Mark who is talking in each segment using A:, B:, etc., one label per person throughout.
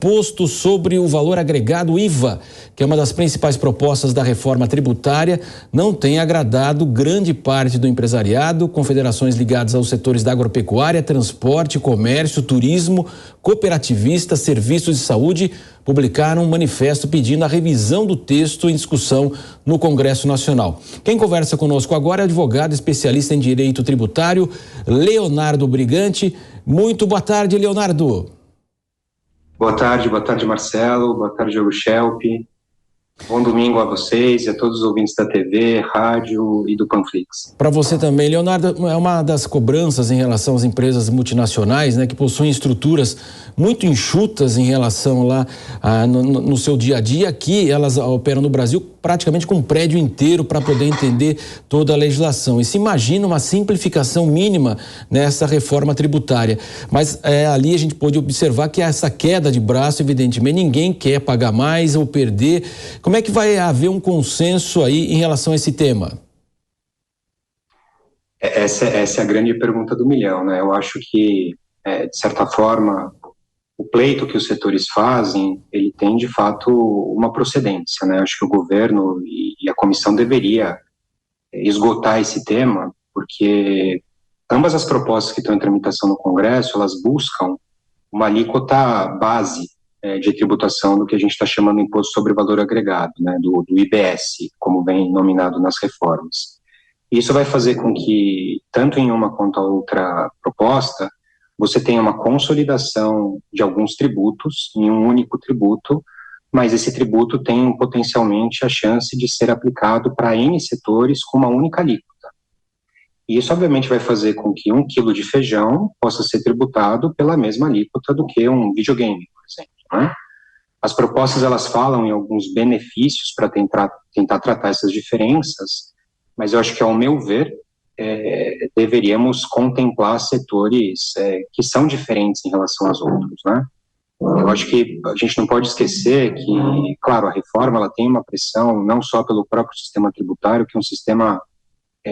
A: Imposto sobre o valor agregado, IVA, que é uma das principais propostas da reforma tributária, não tem agradado grande parte do empresariado. Confederações ligadas aos setores da agropecuária, transporte, comércio, turismo, cooperativistas, serviços de saúde publicaram um manifesto pedindo a revisão do texto em discussão no Congresso Nacional. Quem conversa conosco agora é o advogado especialista em direito tributário, Leonardo Brigante. Muito boa tarde, Leonardo.
B: Boa tarde, Marcelo, boa tarde, Diogo Schelp. Bom domingo a vocês e a todos os ouvintes da TV, rádio e do Panflix.
A: Para você também, Leonardo, é uma das cobranças em relação às empresas multinacionais, né, que possuem estruturas muito enxutas em relação lá no seu dia a dia, que elas operam no Brasil praticamente com um prédio inteiro para poder entender toda a legislação. E se imagina uma simplificação mínima nessa reforma tributária. Mas ali a gente pôde observar que essa queda de braço, evidentemente, ninguém quer pagar mais ou perder. Como é que vai haver um consenso aí em relação a esse tema?
B: Essa é a grande pergunta do milhão, né? Eu acho que, de certa forma, o pleito que os setores fazem, ele tem, de fato, uma procedência, né? Acho que o governo e a comissão deveria esgotar esse tema, porque ambas as propostas que estão em tramitação no Congresso, elas buscam uma alíquota base de tributação do que a gente está chamando de Imposto sobre Valor Agregado, né? Do IBS, como vem nominado nas reformas. Isso vai fazer com que, tanto em uma quanto a outra proposta, você tenha uma consolidação de alguns tributos em um único tributo, mas esse tributo tem potencialmente a chance de ser aplicado para N setores com uma única alíquota. E isso, obviamente, vai fazer com que 1 quilo de feijão possa ser tributado pela mesma alíquota do que um videogame, por exemplo, né? As propostas, elas falam em alguns benefícios para tentar tratar essas diferenças, mas eu acho que, ao meu ver, deveríamos contemplar setores que são diferentes em relação aos outros, né? Eu acho que a gente não pode esquecer que, claro, a reforma ela tem uma pressão não só pelo próprio sistema tributário, que é um sistema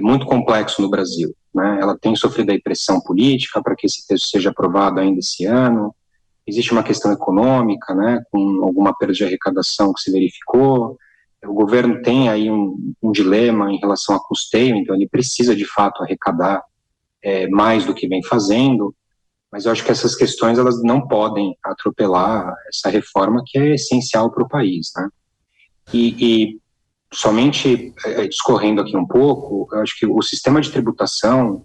B: muito complexo no Brasil, né? Ela tem sofrido aí pressão política para que esse texto seja aprovado ainda esse ano. Existe uma questão econômica, né, com alguma perda de arrecadação que se verificou. O governo tem aí um dilema em relação a custeio, então ele precisa de fato arrecadar mais do que vem fazendo, mas eu acho que essas questões elas não podem atropelar essa reforma que é essencial para o país, né? E somente discorrendo aqui um pouco, eu acho que o sistema de tributação,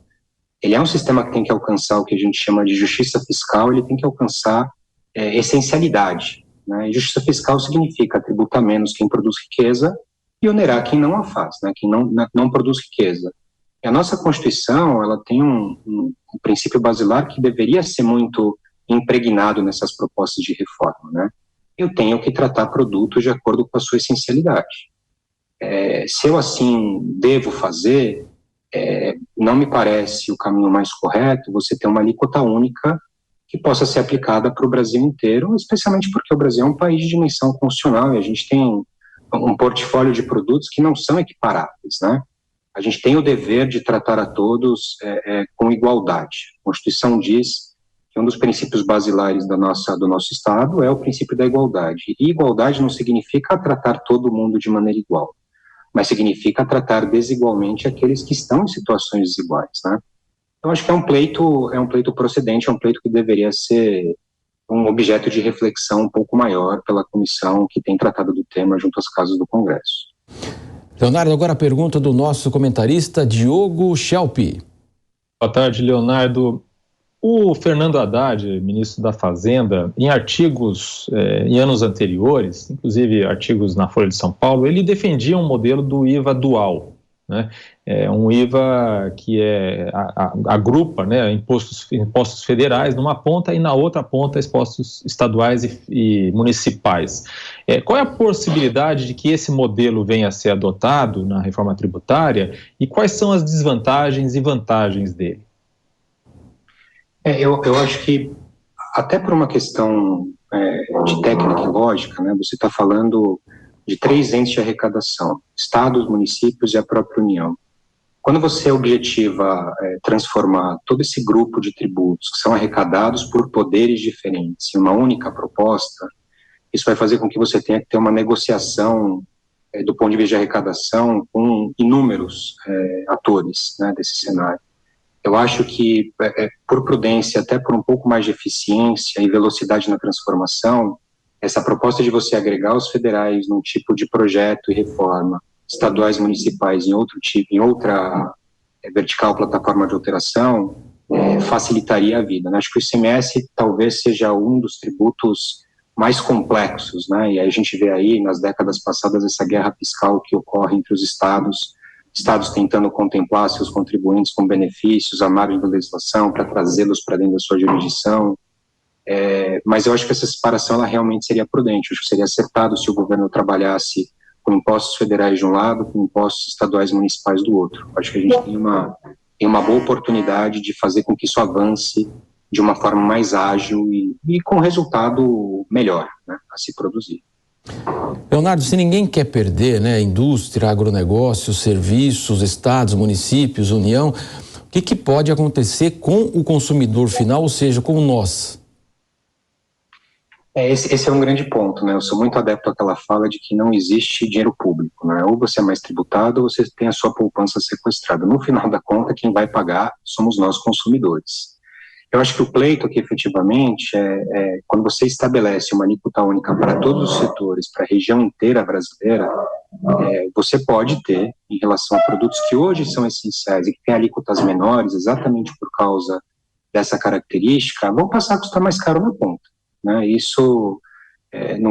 B: ele é um sistema que tem que alcançar o que a gente chama de justiça fiscal, ele tem que alcançar essencialidade, né? E justiça fiscal significa tributar menos quem produz riqueza e onerar quem não a faz, né? Quem não produz riqueza. E a nossa Constituição, ela tem um princípio basilar que deveria ser muito impregnado nessas propostas de reforma, né? Eu tenho que tratar produtos de acordo com a sua essencialidade. Se eu assim devo fazer, não me parece o caminho mais correto você ter uma alíquota única que possa ser aplicada para o Brasil inteiro, especialmente porque o Brasil é um país de dimensão constitucional e a gente tem um portfólio de produtos que não são equiparáveis, né? A gente tem o dever de tratar a todos com igualdade. A Constituição diz que um dos princípios basilares do nosso Estado é o princípio da igualdade. E igualdade não significa tratar todo mundo de maneira igual, mas significa tratar desigualmente aqueles que estão em situações desiguais, né? Então, acho que é um pleito procedente, é um pleito que deveria ser um objeto de reflexão um pouco maior pela comissão que tem tratado do tema junto às casas do Congresso.
A: Leonardo, agora a pergunta do nosso comentarista Diogo Schelp.
C: Boa tarde, Leonardo. O Fernando Haddad, ministro da Fazenda, em artigos em anos anteriores, inclusive artigos na Folha de São Paulo, ele defendia um modelo do IVA dual, né? Um IVA que agrupa, né, impostos federais numa ponta e na outra ponta impostos estaduais e municipais. Qual é a possibilidade de que esse modelo venha a ser adotado na reforma tributária e quais são as desvantagens e vantagens dele?
B: Eu acho que, até por uma questão de técnica e lógica, né, você está falando de 3 entes de arrecadação: estados, municípios e a própria União. Quando você objetiva transformar todo esse grupo de tributos que são arrecadados por poderes diferentes em uma única proposta, isso vai fazer com que você tenha que ter uma negociação do ponto de vista de arrecadação com inúmeros atores, né, desse cenário. Eu acho que, por prudência, até por um pouco mais de eficiência e velocidade na transformação, essa proposta de você agregar os federais num tipo de projeto e reforma, estaduais municipais em outro tipo, em outra vertical plataforma de alteração, facilitaria a vida, né? Acho que o ICMS talvez seja um dos tributos mais complexos, né? E aí a gente vê aí nas décadas passadas essa guerra fiscal que ocorre entre os estados tentando contemplar seus contribuintes com benefícios à margem da legislação para trazê-los para dentro da sua jurisdição. Mas eu acho que essa separação ela realmente seria prudente. Eu acho que seria acertado se o governo trabalhasse com impostos federais de um lado, com impostos estaduais e municipais do outro. Eu acho que a gente tem uma boa oportunidade de fazer com que isso avance de uma forma mais ágil e com resultado melhor, né, a se produzir.
A: Leonardo, se ninguém quer perder, né, indústria, agronegócio, serviços, estados, municípios, União, o que pode acontecer com o consumidor final, ou seja, com nós?
B: Esse é um grande ponto, né? Eu sou muito adepto àquela fala de que não existe dinheiro público, né? Ou você é mais tributado ou você tem a sua poupança sequestrada. No final da conta, quem vai pagar somos nós consumidores. Eu acho que o pleito aqui, efetivamente, quando você estabelece uma alíquota única para todos os setores, para a região inteira brasileira, você pode ter, em relação a produtos que hoje são essenciais e que têm alíquotas menores, exatamente por causa dessa característica, vão passar a custar mais caro na ponta, né? Isso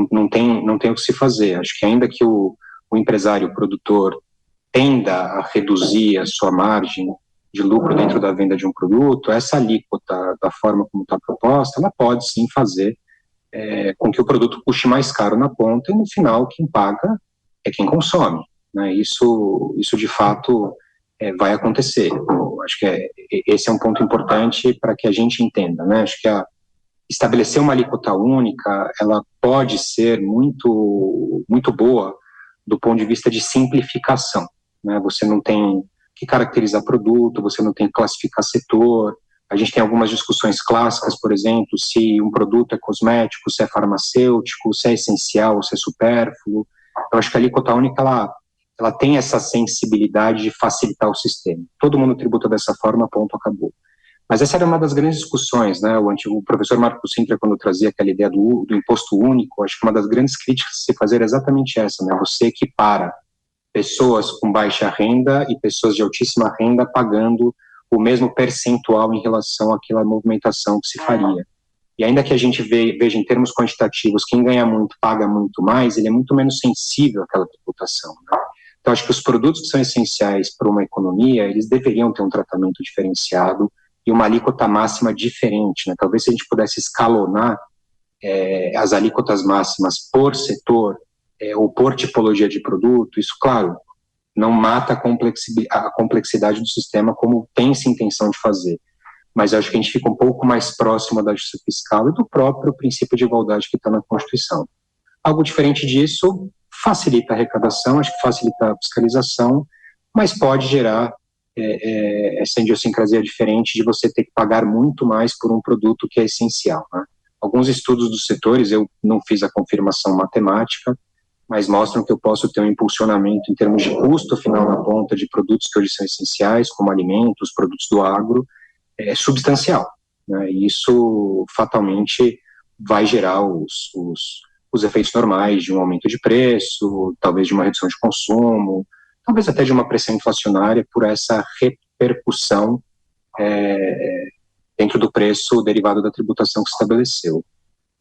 B: não tem o que se fazer. Acho que ainda que o empresário, o produtor, tenda a reduzir a sua margem de lucro dentro da venda de um produto, essa alíquota, da forma como está proposta, ela pode sim fazer com que o produto custe mais caro na ponta e no final quem paga é quem consome, né? Isso de fato vai acontecer. Eu acho que esse é um ponto importante para que a gente entenda, né? Acho que estabelecer uma alíquota única, ela pode ser muito, muito boa do ponto de vista de simplificação, né? Você não tem que caracterizar produto, você não tem que classificar setor. A gente tem algumas discussões clássicas, por exemplo, se um produto é cosmético, se é farmacêutico, se é essencial, se é supérfluo. Eu acho que a alíquota única, ela tem essa sensibilidade de facilitar o sistema. Todo mundo tributa dessa forma, ponto, acabou. Mas essa era uma das grandes discussões, né? O professor Marco Sintra, quando trazia aquela ideia do imposto único, acho que uma das grandes críticas a se fazer era exatamente essa, né? Você equipara pessoas com baixa renda e pessoas de altíssima renda pagando o mesmo percentual em relação àquela movimentação que se faria. E ainda que a gente veja em termos quantitativos, quem ganha muito paga muito mais, ele é muito menos sensível àquela tributação, né? Então, acho que os produtos que são essenciais para uma economia, eles deveriam ter um tratamento diferenciado e uma alíquota máxima diferente, né? Talvez se a gente pudesse escalonar as alíquotas máximas por setor, ou por tipologia de produto, isso, claro, não mata a complexidade do sistema como tem-se intenção de fazer, mas eu acho que a gente fica um pouco mais próximo da justiça fiscal e do próprio princípio de igualdade que está na Constituição. Algo diferente disso facilita a arrecadação, acho que facilita a fiscalização, mas pode gerar essa idiosincrasia diferente de você ter que pagar muito mais por um produto que é essencial, né? Alguns estudos dos setores, eu não fiz a confirmação matemática, mas mostram que eu posso ter um impulsionamento em termos de custo final na ponta de produtos que hoje são essenciais, como alimentos, produtos do agro, substancial, né? E isso fatalmente vai gerar os efeitos normais de um aumento de preço, talvez de uma redução de consumo, talvez até de uma pressão inflacionária por essa repercussão dentro do preço derivado da tributação que se estabeleceu.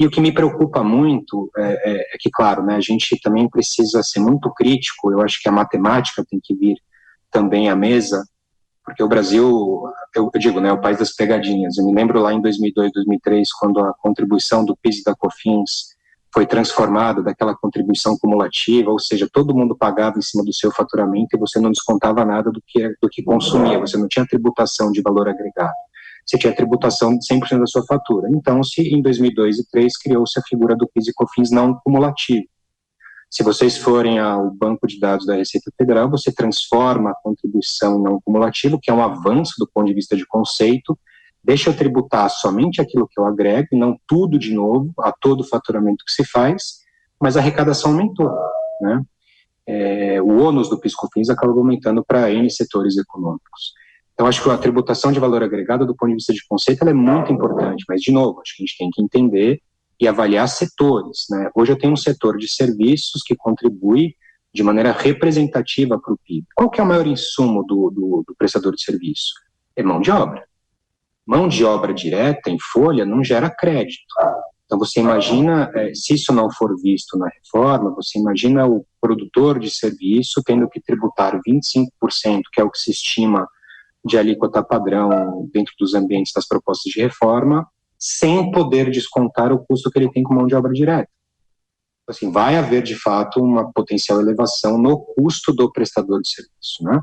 B: E o que me preocupa muito é que, claro, né, a gente também precisa ser muito crítico. Eu acho que a matemática tem que vir também à mesa, porque o Brasil, eu digo, né, é o país das pegadinhas. Eu me lembro lá em 2002, 2003, quando a contribuição do PIS e da COFINS foi transformada daquela contribuição cumulativa, ou seja, todo mundo pagava em cima do seu faturamento e você não descontava nada do que consumia, você não tinha tributação de valor agregado. Você tinha tributação de 100% da sua fatura. Então, em 2002 e 2003, criou-se a figura do PIS e COFINS não cumulativo. Se vocês forem ao banco de dados da Receita Federal, você transforma a contribuição em não cumulativo, que é um avanço do ponto de vista de conceito, deixa eu tributar somente aquilo que eu agrego, não tudo de novo, a todo o faturamento que se faz, mas a arrecadação aumentou, né? O ônus do PIS/COFINS acaba aumentando para N setores econômicos. Então, acho que a tributação de valor agregado, do ponto de vista de conceito, ela é muito importante, mas, de novo, acho que a gente tem que entender e avaliar setores, né? Hoje eu tenho um setor de serviços que contribui de maneira representativa para o PIB. Qual que é o maior insumo do prestador de serviço? É mão de obra. Mão de obra direta, em folha, não gera crédito. Então, você imagina, se isso não for visto na reforma, você imagina o produtor de serviço tendo que tributar 25%, que é o que se estima de alíquota padrão dentro dos ambientes das propostas de reforma, sem poder descontar o custo que ele tem com mão de obra direta. Assim, vai haver, de fato, uma potencial elevação no custo do prestador de serviço, né?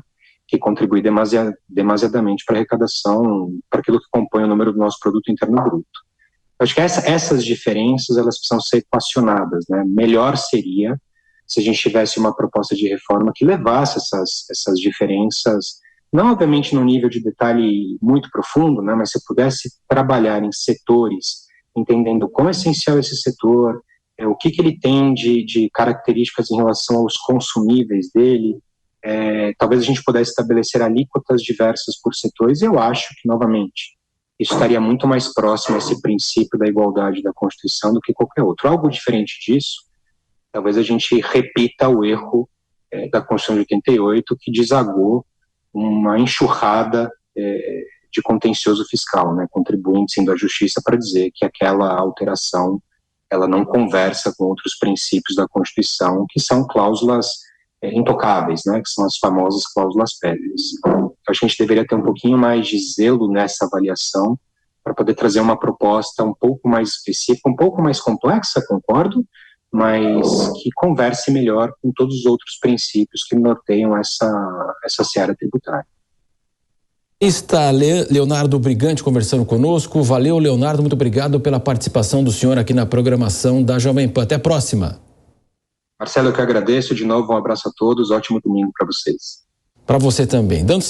B: Que contribui demasiadamente para a arrecadação, para aquilo que compõe o número do nosso produto interno bruto. Eu acho que essas diferenças, elas precisam ser equacionadas, né? Melhor seria se a gente tivesse uma proposta de reforma que levasse essas diferenças, não obviamente num nível de detalhe muito profundo, né? Mas se pudesse trabalhar em setores, entendendo quão essencial é esse setor, o que ele tem de características em relação aos consumíveis dele, talvez a gente pudesse estabelecer alíquotas diversas por setores. Eu acho que, novamente, isso estaria muito mais próximo a esse princípio da igualdade da Constituição do que qualquer outro. Algo diferente disso, talvez a gente repita o erro da Constituição de 88, que desagou uma enxurrada de contencioso fiscal, né, contribuinte sendo a justiça para dizer que aquela alteração ela não conversa com outros princípios da Constituição, que são cláusulas intocáveis, né, que são as famosas cláusulas pétreas. Então, a gente deveria ter um pouquinho mais de zelo nessa avaliação para poder trazer uma proposta um pouco mais específica, um pouco mais complexa, concordo, mas que converse melhor com todos os outros princípios que norteiam essa seara tributária.
A: Está Leonardo Brigante conversando conosco. Valeu, Leonardo, muito obrigado pela participação do senhor aqui na programação da Jovem Pan. Até a próxima.
B: Marcelo, eu que agradeço. De novo, um abraço a todos. Ótimo domingo para vocês.
A: Para você também. Dando